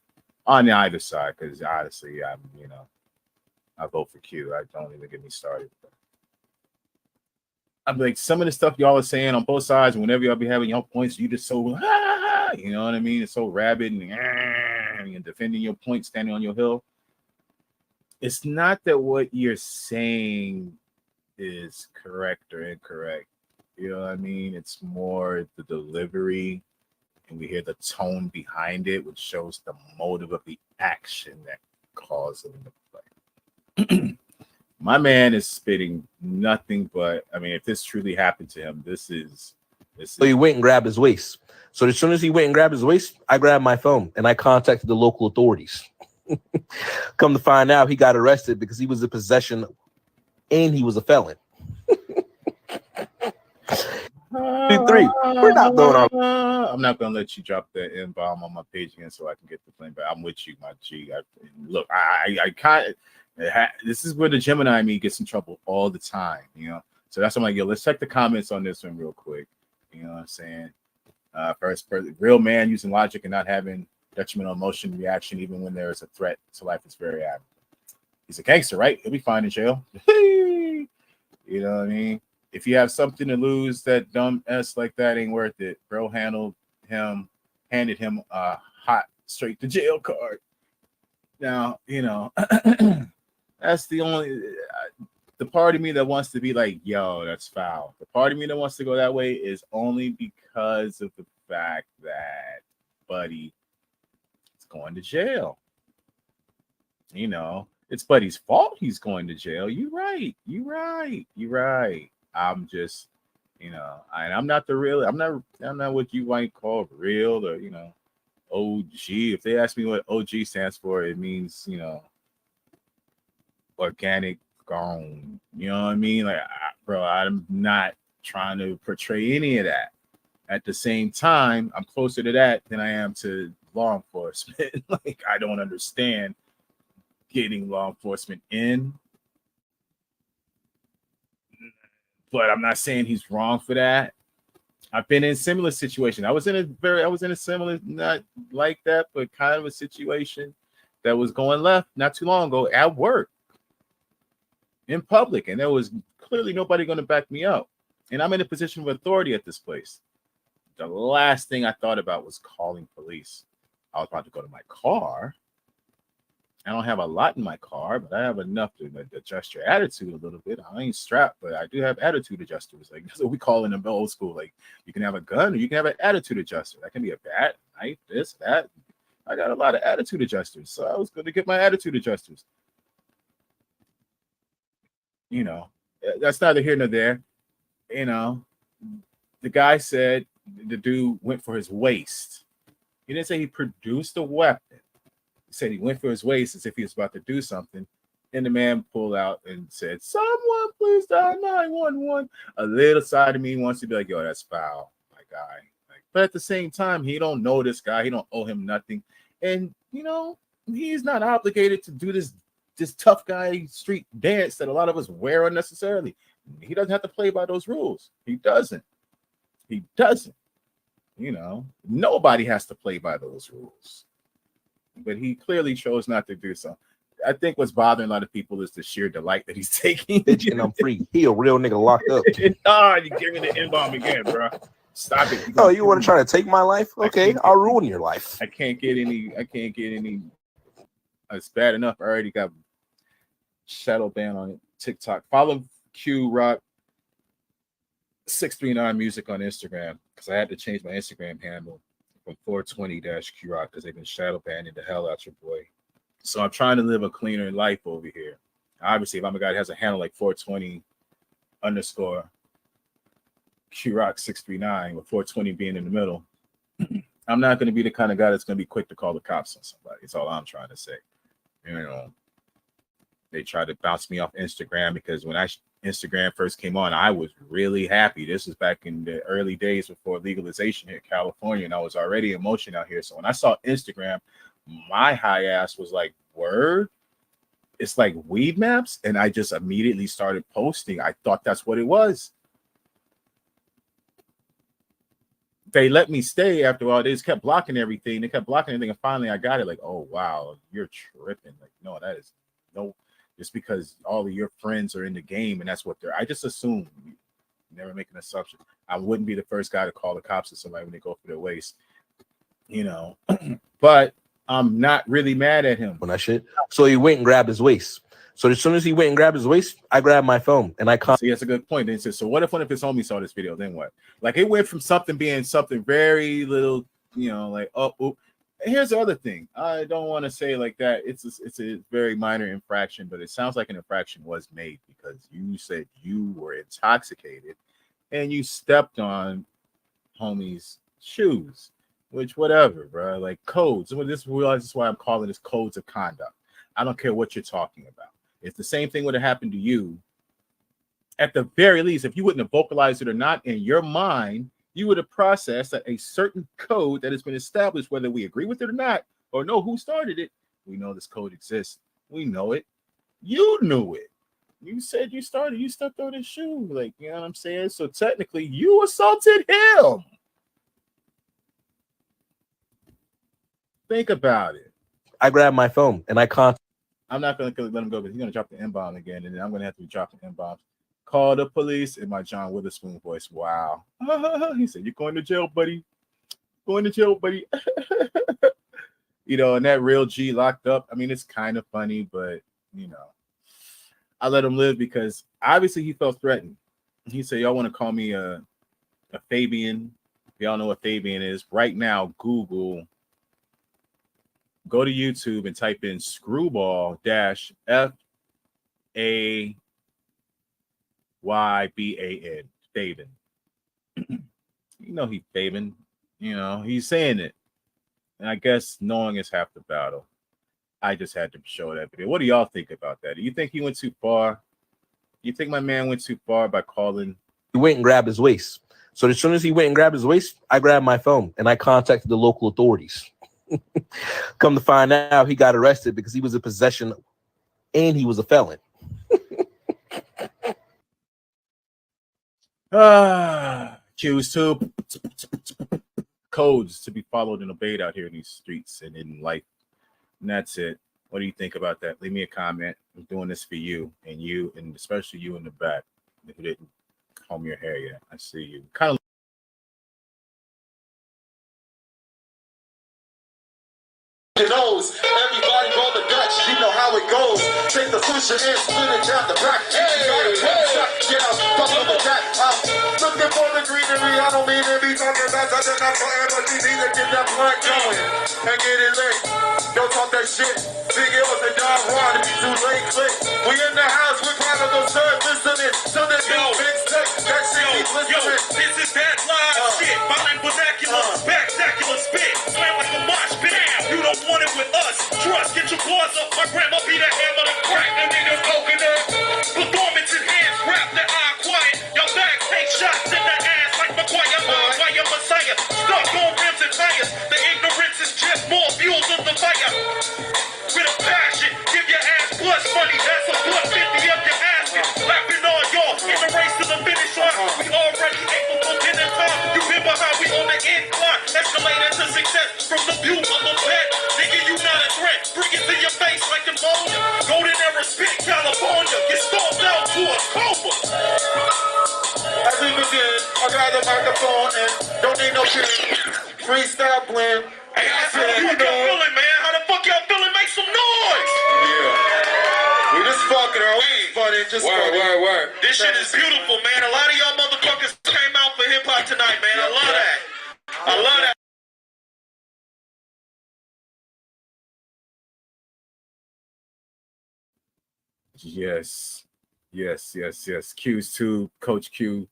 on either side, because honestly, I vote for Q. Don't even get me started. I'm like, some of the stuff y'all are saying on both sides, and whenever y'all be having your points, you just so, you know what I mean? It's so rabid and defending your point, standing on your hill. It's not that what you're saying is correct or incorrect. You know what I mean? It's more the delivery, and we hear the tone behind it, which shows the motive of the action that caused it to play. My man is spitting nothing but, if this truly happened to him, this is. So he went and grabbed his waist. So as soon as he went and grabbed his waist, I grabbed my phone and I contacted the local authorities. Come to find out, he got arrested because he was in possession and he was a felon. 3. We're not throwing our... I'm not gonna let you drop that N-bomb on my page again so I can get the plane back. I'm with you, my G. Look, I kind of. This is where the Gemini me gets in trouble all the time, So that's why I'm like, yo, let's check the comments on this one real quick. You know what I'm saying? First, real man using logic and not having detrimental emotion reaction, even when there is a threat to life, is very admirable. He's a gangster, right? He'll be fine in jail. You know what I mean? If you have something to lose, that dumb S like that ain't worth it. Bro handed him a hot straight to jail card. Now, that's the only the part of me that wants to be like, yo, that's foul. The part of me that wants to go that way is only because of the fact that Buddy is going to jail. It's Buddy's fault he's going to jail. You're right. I'm just, I'm not the real. I'm not what you might call real or OG. If they ask me what OG stands for, it means organic gone. You know what I mean? Like, bro, I'm not trying to portray any of that. At the same time, I'm closer to that than I am to law enforcement. Like, I don't understand getting law enforcement in, but I'm not saying he's wrong for that. I've been in a similar situation. I was in a similar, not like that, but kind of a situation that was going left not too long ago at work in public. And there was clearly nobody going to back me up. And I'm in a position of authority at this place. The last thing I thought about was calling police. I was about to go to my car. I don't have a lot in my car, but I have enough to adjust your attitude a little bit. I ain't strapped, but I do have attitude adjusters. Like, that's what we call in the old school. Like, you can have a gun or you can have an attitude adjuster. That can be a bat, knife, this, that. I got a lot of attitude adjusters, so I was going to get my attitude adjusters. That's neither here nor there. You know, the guy said the dude went for his waist. He didn't say he produced a weapon. He said he went for his waist as if he was about to do something. And the man pulled out and said, "Someone please dial 911." A little side of me wants to be like, "Yo, that's foul, my guy." Like, but at the same time, he don't know this guy. He don't owe him nothing. And, you know, he's not obligated to do this tough guy street dance that a lot of us wear unnecessarily. He doesn't have to play by those rules. He doesn't. You know, nobody has to play by those rules. But he clearly chose not to do so. I think what's bothering a lot of people is the sheer delight that he's taking. And I'm free. He a real nigga locked up. You give me the N-bomb again, bro. Stop it. Oh, you want to try to take my life? Okay, I'll ruin your life. I can't get any. It's bad enough. I already got shadow ban on it. TikTok. Follow Q Rock 639 Music on Instagram because I had to change my Instagram handle from 420-Q Rock because they've been shadow banning the hell out your boy. So I'm trying to live a cleaner life over here. Obviously, if I'm a guy that has a handle like 420 _ Q Rock 639 with 420 being in the middle, I'm not going to be the kind of guy that's going to be quick to call the cops on somebody. It's all I'm trying to say. You know, they tried to bounce me off Instagram because when Instagram first came on, I was really happy. This was back in the early days before legalization hit California, and I was already in motion out here. So when I saw Instagram, my high ass was like, word? It's like weed maps? And I just immediately started posting. I thought that's what it was. They let me stay after all. They just kept blocking everything. They kept blocking everything. And finally I got it. Like, oh, wow, you're tripping. Like, no, that is no, just because all of your friends are in the game and that's what they're, I just assume, never make an assumption. I wouldn't be the first guy to call the cops on somebody when they go for their waist, you know, but I'm not really mad at him. On that shit. So he went and grabbed his waist. So as soon as he went and grabbed his waist, I grabbed my phone and I See, that's a good point. Then he says, so what if one of his homies saw this video? Then what? Like it went from something being something very little, you know, like oh. Here's the other thing. I don't want to say like that. It's a very minor infraction, but it sounds like an infraction was made because you said you were intoxicated and you stepped on homie's shoes. Which whatever, bro, like codes. This is why I'm calling this codes of conduct. I don't care what you're talking about. If the same thing would have happened to you, at the very least, if you wouldn't have vocalized it or not, in your mind, you would have processed that a certain code that has been established, whether we agree with it or not, or know who started it. We know this code exists. We know it. You knew it. You said you started. You stepped on his shoe. Like, you know what I'm saying? So technically, you assaulted him. Think about it. I grabbed my phone and I contacted. I'm not going to let him go because he's going to drop the N-bomb again, and then I'm going to have to be dropping N-bombs. Call the police in my John Witherspoon voice. Wow. He said, "You're going to jail, buddy. Going to jail, buddy." You know, and that real G locked up. I mean, it's kind of funny, but, you know, I let him live because obviously he felt threatened. He said, "Y'all want to call me a Fabian?" Y'all know what Fabian is. Right now, Google. Go to YouTube and type in Screwball -FAYBAN. Fabian. You know he Fabian. You know, he's saying it. And I guess knowing is half the battle. I just had to show that video. What do y'all think about that? Do you think he went too far? You think my man went too far by calling? He went and grabbed his waist. So as soon as he went and grabbed his waist, I grabbed my phone and I contacted the local authorities. Come to find out, he got arrested because he was in possession and he was a felon. Choose two codes to be followed and obeyed out here in these streets and in life. And that's it. What do you think about that? Leave me a comment. I'm doing this for you, and especially you in the back. If you didn't comb your hair yet, I see you. Kind of. Knows everybody roll the Dutch, you know how it goes. Take the pusher and split it down the back. Get out, bubble the jack. Looking for the greenery, I don't mean to be talking about something not forever. We need to get that blunt going and get it lit. Don't talk that shit. Big L's and Don Juan, to be too late, click. We in the house with Prodigal Son, Mr. glistening. So there's no mixtape. That shit be glistening. This is that live shit. Violent vernacular, spectacular spit. Slam like a mosh pit. You don't want it with us. Trust, get your claws up. My grandma be the hammer to crack the niggas coconut. Performance enhanced, rap that I quiet. Your bags take shots in the ass like McGuire. Fire Messiah. Stuck on rims and tires. The ignorance is just more fuel of the fire. With a passion, give your ass plus money. That's a plus 50 of your asses. Laughing on y'all in the race to the finish line. We already able for dinner time. You remember how we on the incline? Escalator to success from the view of a vet. Nigga, you not a threat. Bring it to your face like pneumonia. Golden era spit, California. Get stomped out to a cobra. As we begin, I grab the microphone and don't need no shit. Freestyle blend. Hey, how the fuck y'all feeling, man? How the fuck y'all feeling? Make some noise! Yeah. We just fucking around. We funny. Just word. This shit is beautiful, man. A lot of y'all motherfuckers came out for hip hop tonight, man. I love that. I love that. Yes. Q's to Coach Q.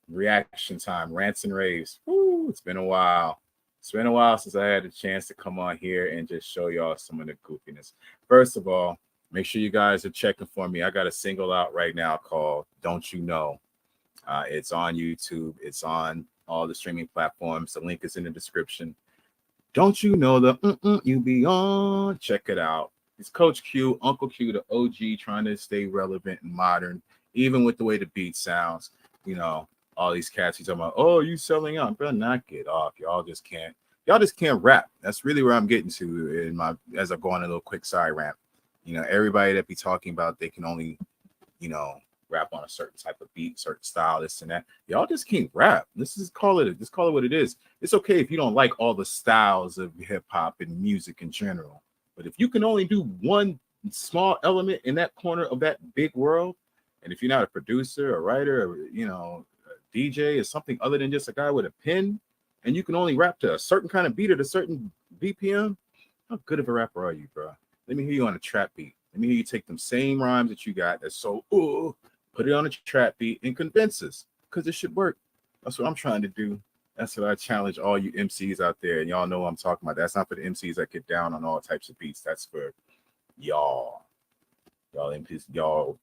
Reaction time, rants and raves. Woo, it's been a while. It's been a while since I had a chance to come on here and just show y'all some of the goofiness. First of all, make sure you guys are checking for me. I got a single out right now called Don't You Know. It's on YouTube. It's on all the streaming platforms. The link is in the description. Don't you know the you be on? Check it out. It's Coach Q, Uncle Q, the OG, trying to stay relevant and modern, even with the way the beat sounds. You know, all these cats he's talking about, oh, you selling out. Bro, knock it off. Y'all just can't rap. That's really where I'm getting to in my as I go on a little quick side rant. You know, everybody that be talking about they can only, you know, rap on a certain type of beat, certain style, this and that. Y'all just can't rap. Just call it what it is. It's okay if you don't like all the styles of hip hop and music in general. But if you can only do one small element in that corner of that big world, and if you're not a producer, a writer, or, you know, a DJ or something other than just a guy with a pen, and you can only rap to a certain kind of beat at a certain BPM, how good of a rapper are you, bro? Let me hear you on a trap beat. Let me hear you take them same rhymes that you got that's so, put it on a trap beat and convince us, because it should work. That's what I'm trying to do. That's what I challenge all you MCs out there. And y'all know what I'm talking about. That's not for the MCs that get down on all types of beats. That's for y'all. Y'all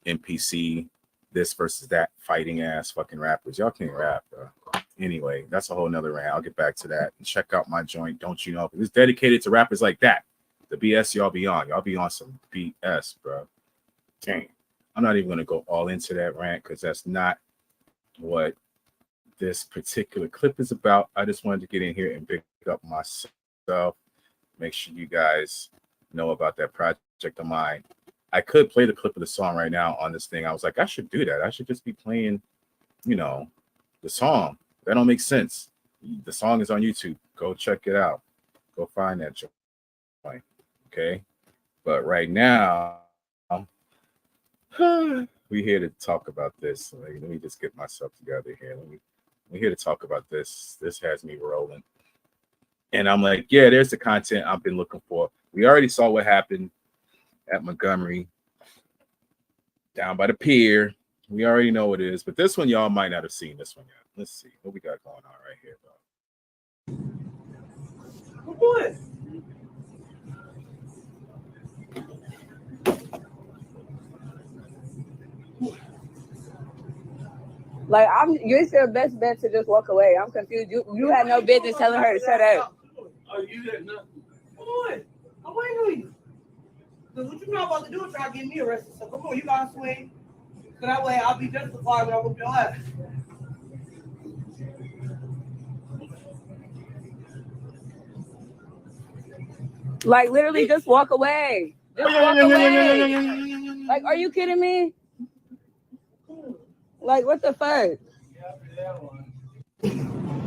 NPC, this versus that fighting ass fucking rappers. Y'all can't rap, bro. Anyway, that's a whole nother rant. I'll get back to that. And check out my joint, Don't You Know? It's dedicated to rappers like that. The BS y'all be on. Y'all be on some BS, bro. Dang. I'm not even going to go all into that rant because that's not what this particular clip is about. I just wanted to get in here and pick up myself. Make sure you guys know about that project of mine. I could play the clip of the song right now on this thing. I was like, I should do that. I should just be playing, you know, the song. That don't make sense. The song is on YouTube. Go check it out. Go find that joint. Okay. But right now, we're here to talk about this. Let me just get myself together here. We're here to talk about this. This has me rolling. And I'm like, yeah, there's the content I've been looking for. We already saw what happened at Montgomery, down by the pier. We already know what it is. But this one, y'all might not have seen this one yet. Let's see what we got going on right here, bro. What? Like it's your best bet to just walk away. I'm confused. You had no business telling her to shut up. Oh, you had nothing. What? I'm waiting on you. Because what you not about to do is try to get me arrested. So come on, you gotta swing. So that way I'll be justified when I whoop your ass. Like literally just walk away. Just walk away. Like, are you kidding me? Like, what the fuck?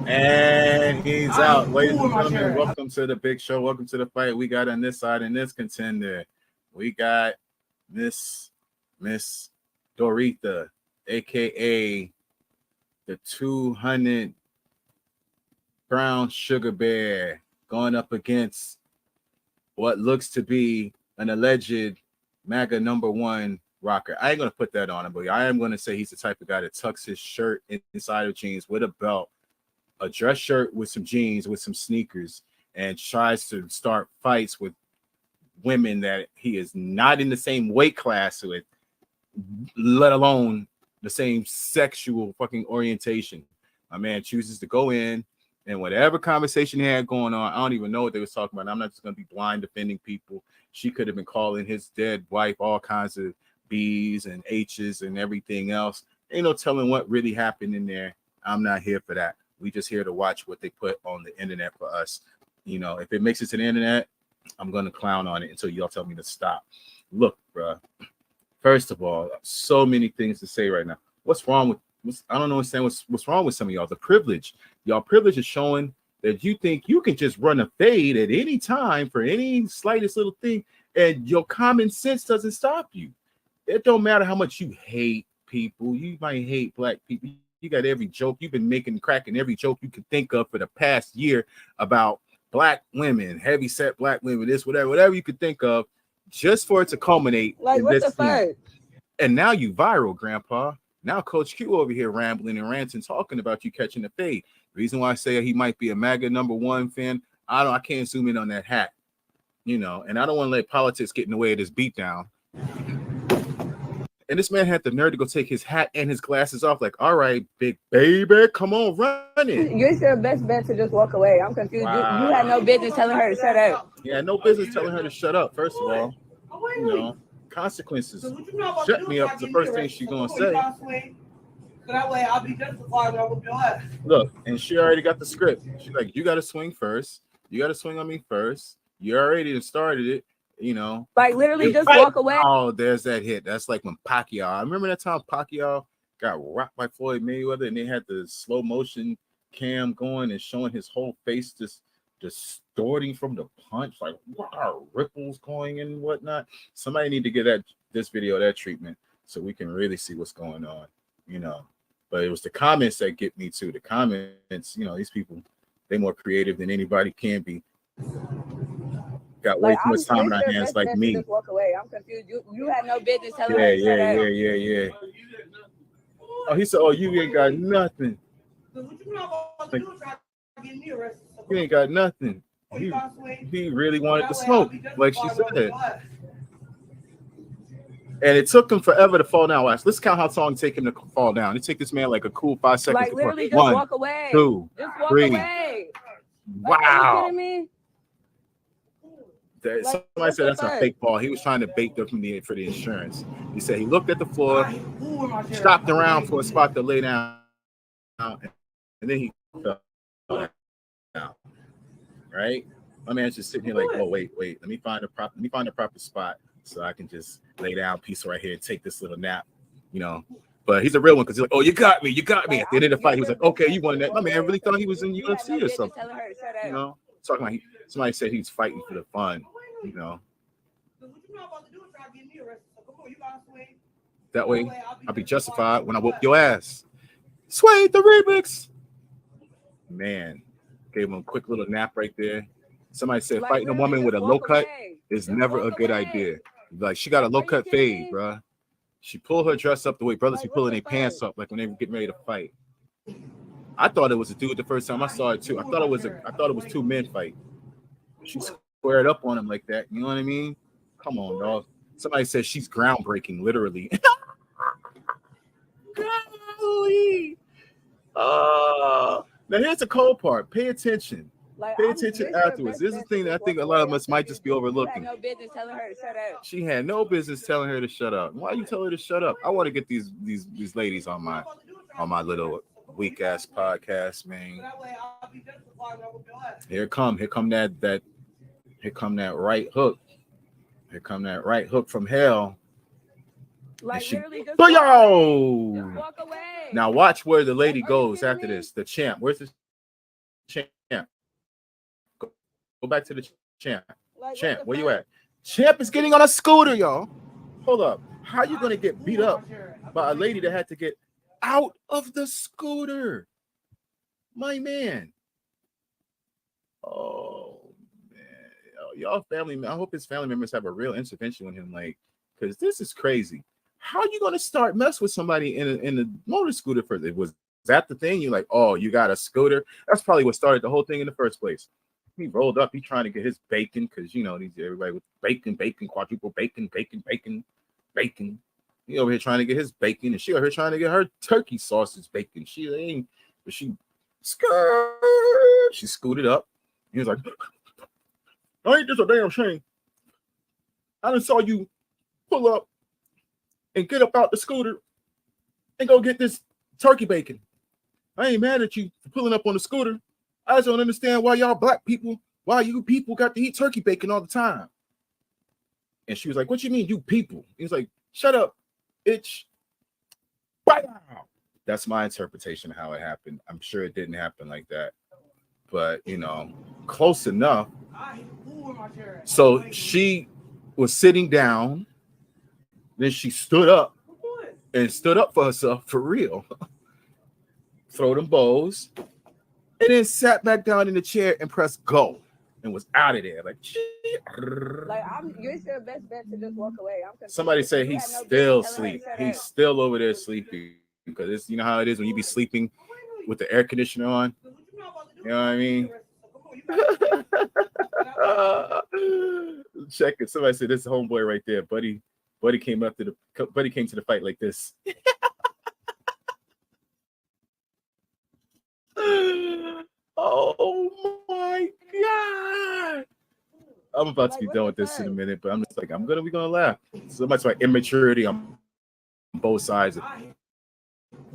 And he's out. Ladies and gentlemen, welcome to the big show. Welcome to the fight. We got on this side in this contender. We got Miss Dorita, aka the 200 brown sugar bear, going up against what looks to be an alleged MAGA #1 rocker. I ain't gonna put that on him, but I am gonna say he's the type of guy that tucks his shirt inside of jeans with a belt, a dress shirt with some jeans with some sneakers, and tries to start fights with women that he is not in the same weight class with, let alone the same sexual fucking orientation. My man chooses to go in, and whatever conversation he had going on, I don't even know what they was talking about. I'm not just gonna be blind defending people. She could have been calling his dead wife all kinds of B's and H's and everything else. Ain't no telling what really happened in there. I'm not here for that. We just here to watch what they put on the internet for us. You know, if it makes it to the internet, I'm gonna clown on it until y'all tell me to stop. Look, bro. First of all, so many things to say right now. What's wrong with? I don't understand what's wrong with some of y'all. The privilege, y'all privilege is showing that you think you can just run a fade at any time for any slightest little thing, and your common sense doesn't stop you. It don't matter how much you hate people. You might hate black people. You got every joke you've been making, cracking every joke you can think of for the past year about black women, heavy set black women, this, whatever you could think of, just for it to culminate Like, in what this the thing. fuck? And now you viral, Grandpa. Now Coach Q over here rambling and ranting, talking about you catching the fade. The reason why I say he might be a MAGA #1 fan, I can't zoom in on that hat, you know, and I don't want to let politics get in the way of this beatdown. And this man had the nerve to go take his hat and his glasses off. Like, all right, big baby, come on, run it. It's your best bet to just walk away. I'm confused. Wow. You had no business telling her to shut up. Yeah, no business telling her to shut up. First of all, you know, consequences. Shut me up is the first thing she's gonna say. So that way I'll be justified when I whoop your ass. Look, and she already got the script. She's like, you got to swing first. You got to swing on me first. You already started it, you know. Like, literally just walk away. Oh, there's that hit. That's like when Pacquiao. I remember that time Pacquiao got rocked by Floyd Mayweather, and they had the slow motion cam going and showing his whole face just distorting from the punch, like wow, ripples going and whatnot. Somebody need to get this video that treatment so we can really see what's going on, you know. But it was the comments that get me too. The comments, you know, these people, they more creative than anybody can be. Got way too much time in our hands, like me. Just walk away. I'm confused. You had no business telling Yeah, her to shut up. yeah. Oh, he said, "Oh, you ain't got nothing. Like, you ain't got nothing." He really wanted to smoke, like she said. And it took him forever to fall down. Let's count how long it take him to fall down. It took this man like a cool 5 seconds. Like, literally just 1, walk away. 2, just walk 3. away. Wow. Like, are you kidding me? Somebody said that's a fake ball. He was trying to bait them for the insurance. He said he looked at the floor, stopped around for a spot to lay down, and then he fell down. Right? My man's just sitting here like, oh wait, let me find the proper spot so I can just lay down peaceful right here and take this little nap, you know. But he's a real one because he's like, oh, you got me. At the end of the fight, he was like, okay, you won that. My man really thought he was in UFC or something. You know, talking about somebody said he's fighting for the fun, you know. That way, I'll be justified when I whoop your ass. Sway the remix. Man, gave him a quick little nap right there. Somebody said fighting a woman with a low cut is never a good idea. Like, she got a low cut fade, bro. She pulled her dress up the way brothers be pulling their pants up, like when they were getting ready to fight. I thought it was a dude the first time I saw it too. I thought it was two men fight. She squared up on him like that. You know what I mean? Come on, dog. Somebody said she's groundbreaking, literally. Golly. Now here's the cold part. Pay attention. Pay attention afterwards. This is the thing that I think a lot of us might just be overlooking. No business telling her to shut up. She had no business telling her to shut up. Why you tell her to shut up? I want to get these ladies on my little weak ass podcast, man. Here come that right hook. Here come that right hook from hell. Like, literally just walk away. Now watch where the lady goes after this. The champ. Where's the champ? Go back to the champ. Champ, where you at? Champ is getting on a scooter, y'all. Hold up. How you gonna get beat up by a lady that had to get out of the scooter? My man. Oh man. Y'all family. I hope his family members have a real intervention with him, like, because this is crazy. how you gonna start mess with somebody in a motor scooter first? It was that the thing? You're like, oh, you got a scooter? That's probably what started the whole thing in the first place. He rolled up, he trying to get his bacon, because you know these everybody with bacon, quadruple bacon. He over here trying to get his bacon, and she over here trying to get her turkey sausage bacon. She ain't, but she scooted up. He was like, ain't this a damn shame? I done saw you pull up and get up out the scooter and go get this turkey bacon. I ain't mad at you for pulling up on the scooter. I just don't understand why why you people got to eat turkey bacon all the time. And she was like, what you mean, you people? He was like, shut up, bitch. Wow. That's my interpretation of how it happened. I'm sure it didn't happen like that, but you know, close enough. So she was sitting down, then she stood up and stood up for herself for real. Throw them bowls, and then sat back down in the chair and pressed go and was out of there. Like you're still best bet to just walk away. Somebody said he's still asleep. He's still over there sleeping, because it's, you know how it is when you be sleeping with the air conditioner on. You know what I mean? Check it. Somebody said this is homeboy right there. Buddy came to the fight like this. Oh my god! I'm about to be done with this in a minute, but I'm just like, we're gonna laugh. So much like immaturity on both sides.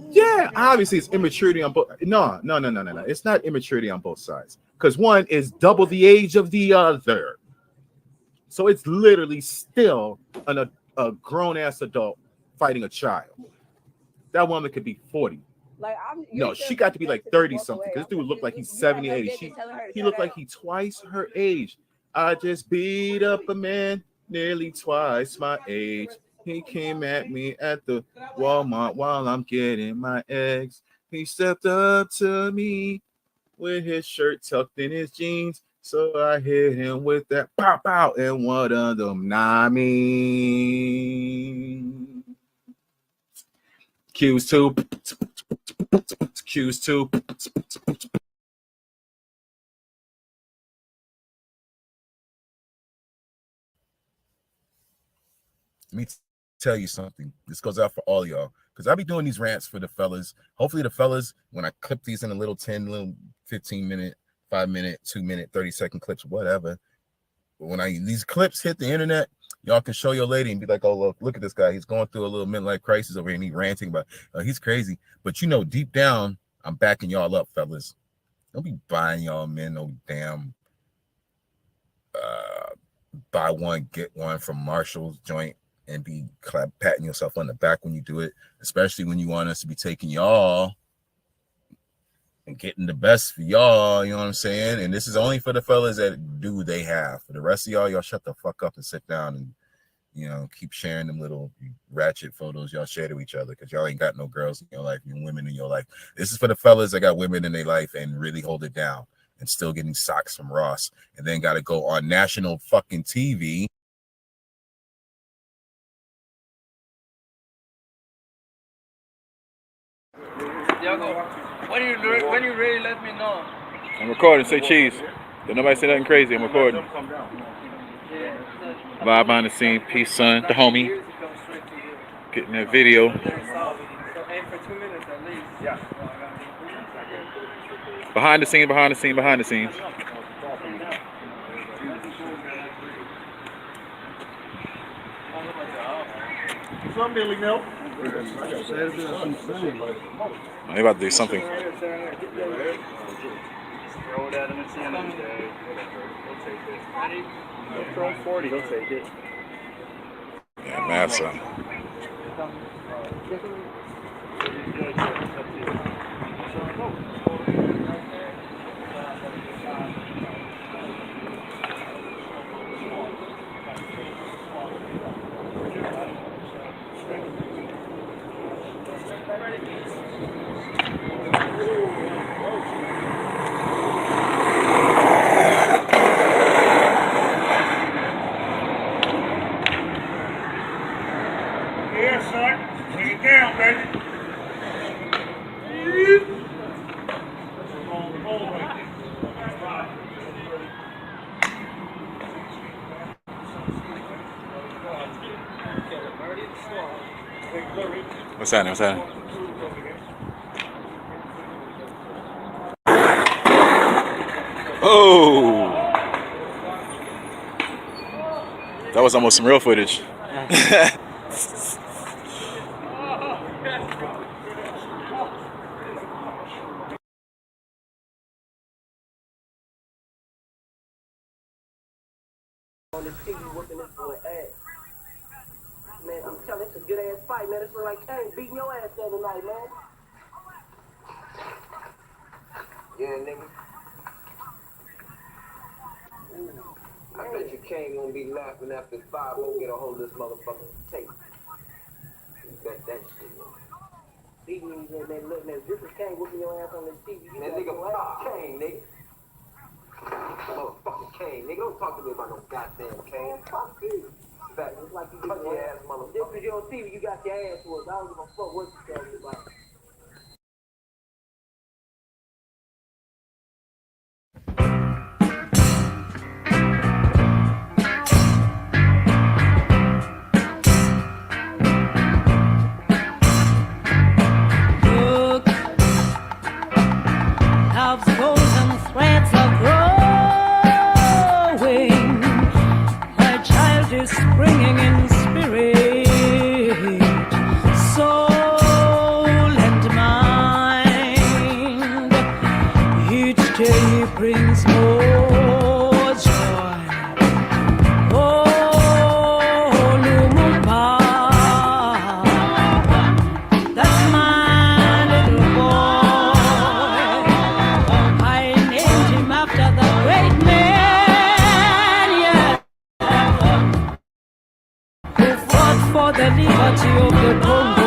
Yeah, obviously it's immaturity on both. No. It's not immaturity on both sides, because one is double the age of the other. So it's literally still a grown ass adult fighting a child. That woman could be 40. No, she got to be like 30 something. This dude looked like he's 70, 80. He looked like he twice her age. I just beat up a man nearly twice my age. He came at me at the Walmart while I'm getting my eggs. He stepped up to me with his shirt tucked in his jeans. So I hit him with that pop out and one of them. Nah, I mean, Q's two. Q's two. Let me tell you something. This goes out for all of y'all, because I'll be doing these rants for the fellas. Hopefully the fellas, when I clip these in a little 15 minute, 5 minute, 2 minute, 30-second clips, whatever. But when these clips hit the internet, y'all can show your lady and be like, oh, look at this guy. He's going through a little midlife crisis over here and he's ranting about, he's crazy. But you know, deep down, I'm backing y'all up, fellas. Don't be buying y'all men no damn buy one, get one from Marshall's joint and be patting yourself on the back when you do it, especially when you want us to be taking y'all and getting the best for y'all, you know what I'm saying? And this is only for the fellas that do they have. For the rest of y'all shut the fuck up and sit down and, you know, keep sharing them little ratchet photos y'all share to each other, because y'all ain't got no girls in your life, you women in your life. This is for the fellas that got women in their life and really hold it down and still getting socks from Ross and then got to go on national fucking TV. When you ready, let me know. I'm recording. Say cheese. Don't nobody say nothing crazy. I'm recording. Live behind the scene. Peace, son. The homie. Getting that video. So aim for 2 minutes at least. Yeah. Behind the scene. Behind the scene. Behind the scenes. Some Billy Milk. They about to do something. Throw that in the ceiling. He'll take it. Ready? He'll throw 40. He'll take it. Yeah, mad son. Yes, sir. What's happening? What's happening? Oh, that was almost some real footage. On the TV whooping this boy ass. Man, I'm telling you, it's a good ass fight, man. It's like Canhead beating your ass the other night, man. Yeah, nigga. I bet you Canhead gonna be laughing after 5 won't get a hold of this motherfucking tape. You bet that shit, man. Beating you, man, look, man, this is Canhead whooping your ass on this TV. Man, nigga, fuck Canhead, nigga. Motherfucking Canhead, nigga. Don't talk to me about no goddamn Canhead. Fuck you. It's like you got your ass, motherfucker. Just because you're on TV, you got your ass whooped. I don't give a fuck what you tell me about. Look, love's golden threads are growing. My child is springing in spirit, soul and mind. Each day brings more joy. Oh, Lumumba, that's my little boy. I named him after the great man, yeah, who fought for the liberty of the Congo.